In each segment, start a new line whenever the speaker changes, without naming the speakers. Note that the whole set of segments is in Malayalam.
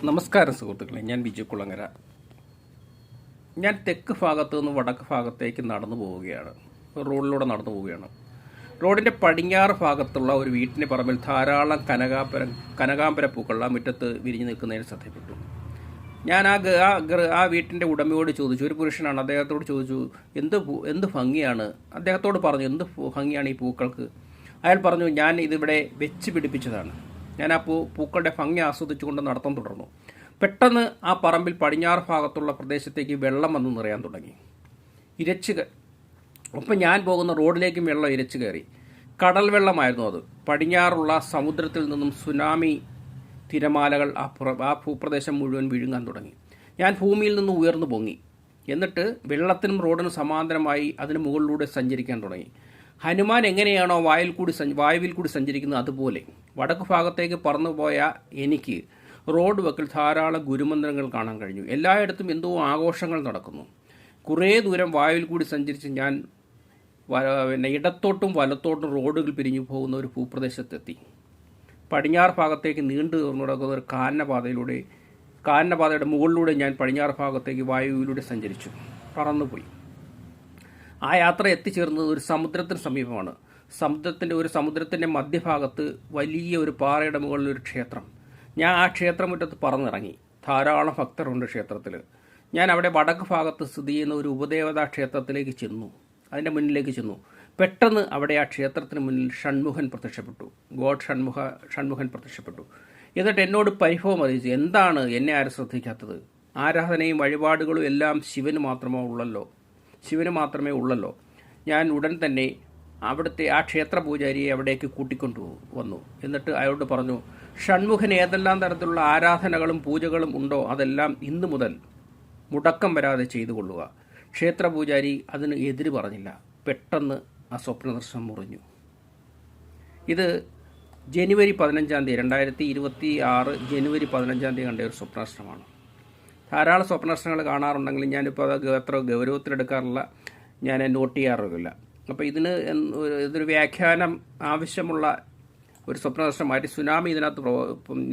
നമസ്കാരം സുഹൃത്തുക്കളെ, ഞാൻ ബിജു കുളങ്ങര. ഞാൻ തെക്ക് ഭാഗത്തു നിന്ന് വടക്ക് ഭാഗത്തേക്ക് നടന്നു പോവുകയാണ്. റോഡിലൂടെ നടന്നു പോവുകയാണ്. റോഡിൻ്റെ പടിഞ്ഞാറ് ഭാഗത്തുള്ള ഒരു വീട്ടിൻ്റെ പറമ്പിൽ ധാരാളം കനകാമ്പര പൂക്കൾ ആ മുറ്റത്ത് വിരിഞ്ഞു നിൽക്കുന്നതിന് ശ്രദ്ധപ്പെട്ടു. ഞാൻ ആ വീട്ടിൻ്റെ ഉടമയോട് ചോദിച്ചു, ഒരു പുരുഷനാണ്, അദ്ദേഹത്തോട് ചോദിച്ചു, എന്ത് ഭംഗിയാണ്. അദ്ദേഹത്തോട് പറഞ്ഞു, എന്ത് ഭംഗിയാണ് ഈ പൂക്കൾക്ക്. അയാൾ പറഞ്ഞു, ഞാൻ ഇതിവിടെ വെച്ച് പിടിപ്പിച്ചതാണ്. ഞാൻ ആ പൂക്കളുടെ ഭംഗി ആസ്വദിച്ചുകൊണ്ട് നടത്തം തുടർന്നു. പെട്ടെന്ന് ആ പറമ്പിൽ പടിഞ്ഞാറ് ഭാഗത്തുള്ള പ്രദേശത്തേക്ക് വെള്ളം വന്ന് നിറയാൻ തുടങ്ങി. ഒപ്പം ഞാൻ പോകുന്ന റോഡിലേക്കും വെള്ളം ഇരച്ചു കയറി. കടൽ വെള്ളമായിരുന്നു അത്. പടിഞ്ഞാറുള്ള സമുദ്രത്തിൽ നിന്നും സുനാമി തിരമാലകൾ ആ ഭൂപ്രദേശം മുഴുവൻ വിഴുങ്ങാൻ തുടങ്ങി. ഞാൻ ഭൂമിയിൽ നിന്ന് ഉയർന്നു പൊങ്ങി. എന്നിട്ട് വെള്ളത്തിനും റോഡിനും സമാന്തരമായി അതിന് മുകളിലൂടെ സഞ്ചരിക്കാൻ തുടങ്ങി. ഹനുമാൻ എങ്ങനെയാണോ വായുവിൽ കൂടി സഞ്ചരിക്കുന്നത് അതുപോലെ വടക്ക് ഭാഗത്തേക്ക് പറന്നുപോയ എനിക്ക് റോഡ് വക്കിൽ ധാരാളം ഗുരുമന്ദിരങ്ങൾ കാണാൻ കഴിഞ്ഞു. എല്ലായിടത്തും എന്തോ ആഘോഷങ്ങൾ നടക്കുന്നു. കുറേ ദൂരം വായുവിൽ കൂടി സഞ്ചരിച്ച് ഞാൻ ഇടത്തോട്ടും വലത്തോട്ടും റോഡുകൾ പിരിഞ്ഞു പോകുന്ന ഒരു ഭൂപ്രദേശത്തെത്തി. പടിഞ്ഞാറ് ഭാഗത്തേക്ക് നീണ്ടു നടക്കുന്ന ഒരു കാനനപാതയുടെ മുകളിലൂടെ ഞാൻ പടിഞ്ഞാറ് ഭാഗത്തേക്ക് വായുവിലൂടെ സഞ്ചരിച്ചു, പറന്നുപോയി. ആ യാത്ര എത്തിച്ചേർന്നത് ഒരു സമുദ്രത്തിന് സമീപമാണ്. സമുദ്രത്തിൻ്റെ മധ്യഭാഗത്ത് വലിയ ഒരു പാറയുടെ മുകളിൽ ഒരു ക്ഷേത്രം. ഞാൻ ആ ക്ഷേത്രമുറ്റത്ത് പറന്നിറങ്ങി. ധാരാളം ഭക്തരുണ്ട് ക്ഷേത്രത്തിൽ. ഞാൻ അവിടെ വടക്ക് ഭാഗത്ത് സ്ഥിതി ചെയ്യുന്ന ഒരു ഉപദേവതാ ക്ഷേത്രത്തിലേക്ക് ചെന്നു. അതിൻ്റെ മുന്നിലേക്ക് ചെന്നു. പെട്ടെന്ന് അവിടെ ആ ക്ഷേത്രത്തിന് മുന്നിൽ ഷൺമുഖൻ പ്രത്യക്ഷപ്പെട്ടു. ഷൺമുഖൻ പ്രത്യക്ഷപ്പെട്ടു. എന്നിട്ട് എന്നോട് പരിഭവം അറിയിച്ചു, എന്താണ് എന്നെ ആരും ശ്രദ്ധിക്കാത്തത്? ആരാധനയും വഴിപാടുകളും എല്ലാം ശിവന് മാത്രമേ ഉള്ളല്ലോ. ഞാൻ ഉടൻ തന്നെ അവിടുത്തെ ആ ക്ഷേത്ര പൂജാരിയെ അവിടേക്ക് കൂട്ടിക്കൊണ്ടു വന്നു. എന്നിട്ട് അയാളോട് പറഞ്ഞു, ഷൺമുഖൻ ഏതെല്ലാം തരത്തിലുള്ള ആരാധനകളും പൂജകളും ഉണ്ടോ അതെല്ലാം ഇന്നു മുതൽ മുടക്കം വരാതെ ചെയ്തു കൊള്ളുക. ക്ഷേത്ര പൂജാരി അതിന് എതിര് പറഞ്ഞില്ല. പെട്ടെന്ന് ആ സ്വപ്നദർശനം മുറിഞ്ഞു. ഇത് ജനുവരി 15 2026 ജനുവരി 15 കണ്ട ഒരു സ്വപ്നദർശനമാണ്. ധാരാളം സ്വപ്നദർശനങ്ങൾ കാണാറുണ്ടെങ്കിലും ഞാനിപ്പോൾ അത് അത്ര ഗൗരവത്തിലെടുക്കാറില്ല, ഞാൻ നോട്ട് ചെയ്യാറില്ല. അപ്പോൾ ഇതൊരു വ്യാഖ്യാനം ആവശ്യമുള്ള ഒരു സ്വപ്നദർശനമായിട്ട് സുനാമി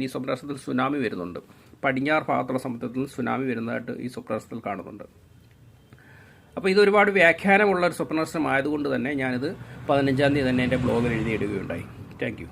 ഈ സ്വപ്നദർശനത്തിൽ സുനാമി വരുന്നുണ്ട്. പടിഞ്ഞാറ് ഭാഗത്തുള്ള സമുദ്രത്തിൽ സുനാമി വരുന്നതായിട്ട് ഈ സ്വപ്നദർശനത്തിൽ കാണുന്നുണ്ട്. അപ്പോൾ ഇതൊരുപാട് വ്യാഖ്യാനമുള്ള ഒരു സ്വപ്നദർശനം ആയതുകൊണ്ട് തന്നെ ഞാനിത് 15 തന്നെ എൻ്റെ ബ്ലോഗിൽ എഴുതിയിടുകയുണ്ടായി. Thank you.